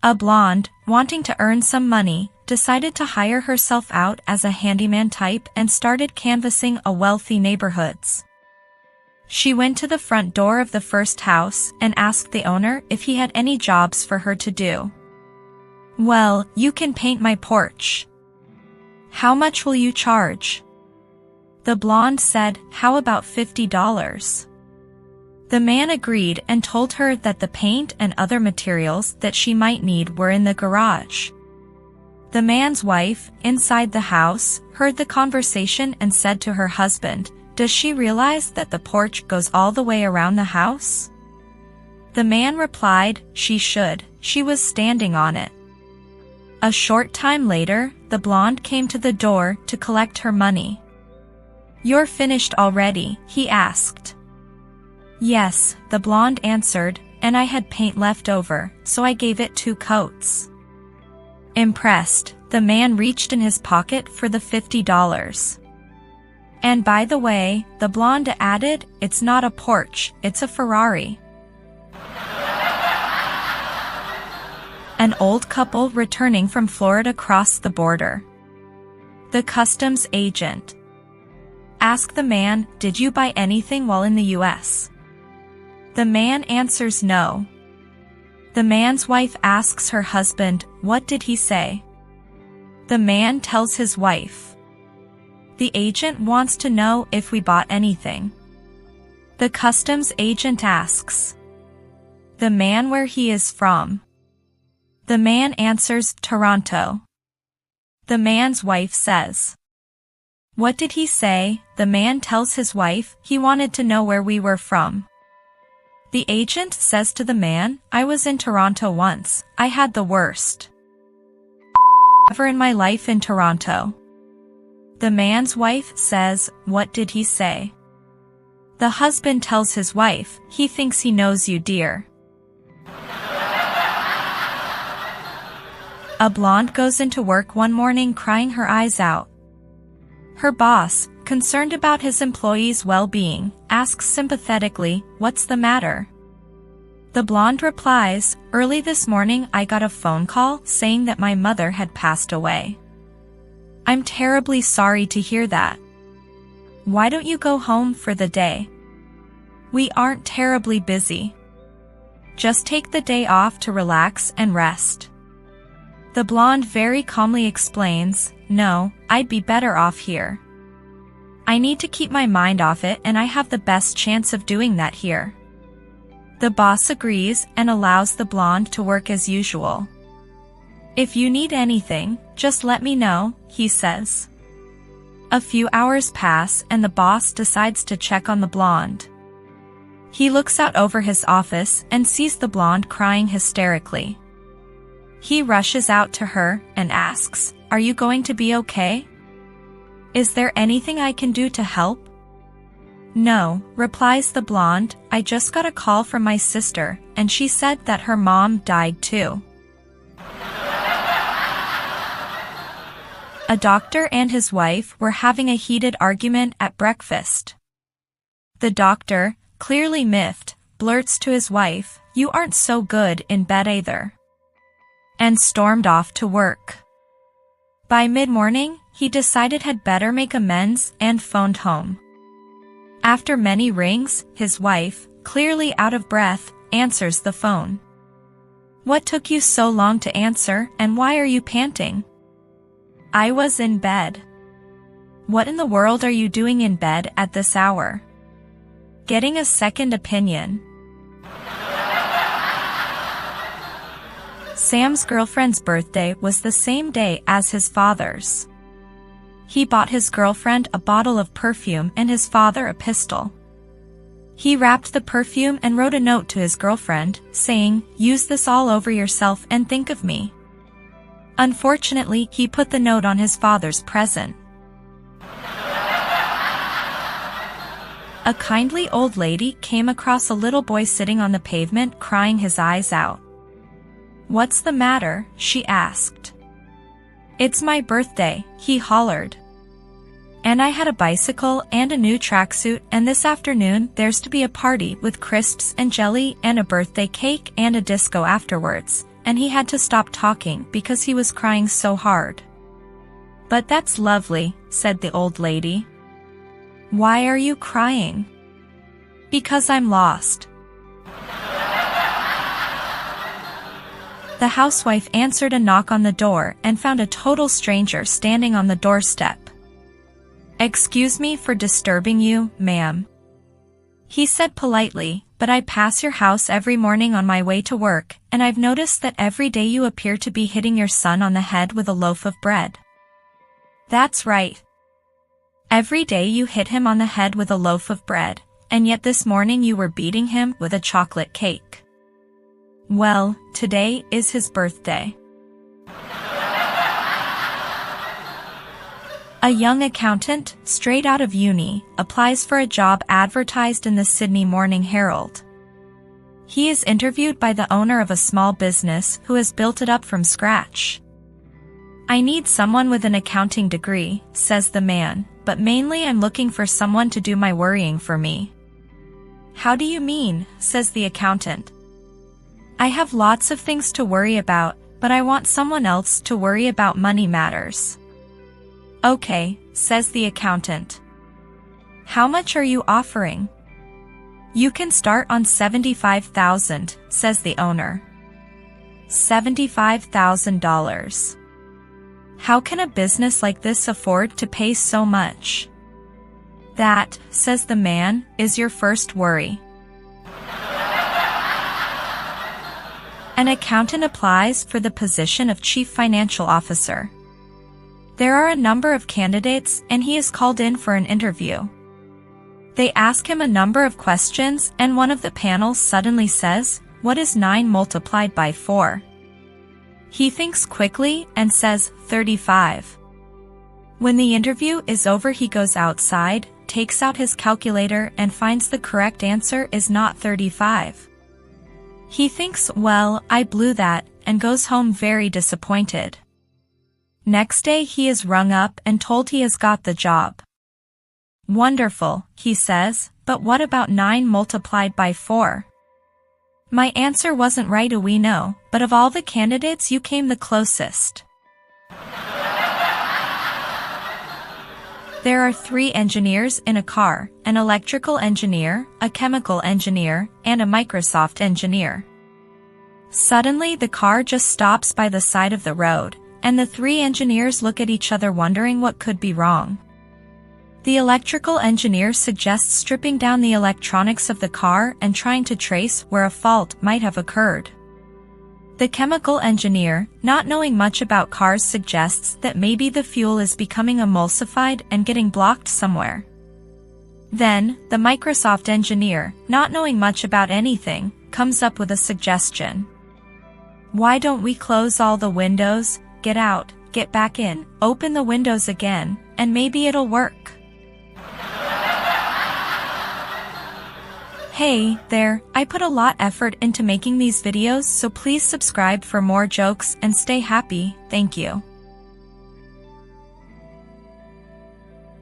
A blonde, wanting to earn some money, decided to hire herself out as a handyman type and started canvassing a wealthy neighborhoods. She went to the front door of the first house and asked the owner if he had any jobs for her to do. "Well, you can paint my porch. How much will you charge?" The blonde said, "How about $50? The man agreed and told her that the paint and other materials that she might need were in the garage. The man's wife, inside the house, heard the conversation and said to her husband, "Does she realize that the porch goes all the way around the house?" The man replied, "She should, she was standing on it." A short time later, the blonde came to the door to collect her money. "You're finished already?" he asked. "Yes," the blonde answered, "and I had paint left over, so I gave it 2 coats. Impressed, the man reached in his pocket for the $50. "And by the way," the blonde added, "it's not a porch, it's a Ferrari." An old couple returning from Florida crossed the border. The customs agent asked the man, "Did you buy anything while in the U.S.?" The man answers no. The man's wife asks her husband, "What did he say?" The man tells his wife. The agent wants to know if we bought anything. The customs agent asks the man where he is from. The man answers, "Toronto." The man's wife says, "What did he say?" The man tells his wife he wanted to know where we were from. The agent says to the man, "I was in Toronto once, I had the worst ever in my life in Toronto." The man's wife says, "What did he say?" The husband tells his wife, "He thinks he knows you, dear." A blonde goes into work one morning crying her eyes out. Her boss, concerned about his employees' well-being, asks sympathetically, "What's the matter?" The blonde replies, "Early this morning I got a phone call saying that my mother had passed away. I'm terribly sorry to hear that. Why don't you go home for the day? We aren't terribly busy. Just take the day off to relax and rest." The blonde very calmly explains, "No, I'd be better off here. I need to keep my mind off it and I have the best chance of doing that here." The boss agrees and allows the blonde to work as usual. "If you need anything, just let me know," he says. A few hours pass and the boss decides to check on the blonde. He looks out over his office and sees the blonde crying hysterically. He rushes out to her and asks, "Are you going to be okay? Is there anything I can do to help?" "No," replies the blonde, "I just got a call from my sister, and she said that her mom died too." A doctor and his wife were having a heated argument at breakfast. The doctor, clearly miffed, blurts to his wife, "You aren't so good in bed either," and stormed off to work. By mid-morning, he decided had better make amends and phoned home. After many rings, his wife, clearly out of breath, answers the phone. "What took you so long to answer, and why are you panting?" "I was in bed." "What in the world are you doing in bed at this hour?" "Getting a second opinion." Sam's girlfriend's birthday was the same day as his father's. He bought his girlfriend a bottle of perfume and his father a pistol. He wrapped the perfume and wrote a note to his girlfriend, saying, "Use this all over yourself and think of me." Unfortunately, he put the note on his father's present. A kindly old lady came across a little boy sitting on the pavement crying his eyes out. "What's the matter?" she asked. "It's my birthday," he hollered. "And I had a bicycle and a new tracksuit, and this afternoon there's to be a party with crisps and jelly and a birthday cake and a disco afterwards. and he had to stop talking because he was crying so hard. "But that's lovely," said the old lady. "Why are you crying?" "Because I'm lost." The housewife answered a knock on the door and found a total stranger standing on the doorstep. "Excuse me for disturbing you, ma'am," he said politely, "but I pass your house every morning on my way to work, and I've noticed that every day you appear to be hitting your son on the head with a loaf of bread." "That's right. Every day you hit him on the head with a loaf of bread, and yet this morning you were beating him with a chocolate cake." "Well, today is his birthday." A young accountant, straight out of uni, applies for a job advertised in the Sydney Morning Herald. He is interviewed by the owner of a small business who has built it up from scratch. "I need someone with an accounting degree," says the man, "but mainly I'm looking for someone to do my worrying for me." "How do you mean?" says the accountant. "I have lots of things to worry about, but I want someone else to worry about money matters." "Okay," says the accountant. "How much are you offering?" "You can start on $75,000, says the owner. $75,000. How can a business like this afford to pay so much? "That," says the man, "is your first worry." An accountant applies for the position of Chief Financial Officer. There are a number of candidates and he is called in for an interview. They ask him a number of questions and one of the panel suddenly says, "What is 9 multiplied by 4? He thinks quickly and says, 35. When the interview is over he goes outside, takes out his calculator and finds the correct answer is not 35. He thinks, "Well, I blew that," and goes home very disappointed. Next day he is rung up and told he has got the job. "Wonderful," he says, "but what about 9 multiplied by 4? My answer wasn't right, we know, but of all the candidates you came the closest." There are 3 engineers in a car, an electrical engineer, a chemical engineer, and a Microsoft engineer. Suddenly the car just stops by the side of the road, and the 3 engineers look at each other wondering what could be wrong. The electrical engineer suggests stripping down the electronics of the car and trying to trace where a fault might have occurred. The chemical engineer, not knowing much about cars, suggests that maybe the fuel is becoming emulsified and getting blocked somewhere. Then, the Microsoft engineer, not knowing much about anything, comes up with a suggestion. "Why don't we close all the windows, get out, get back in, open the windows again, and maybe it'll work." Hey there, I put a lot effort into making these videos, so please subscribe for more jokes and stay happy, thank you.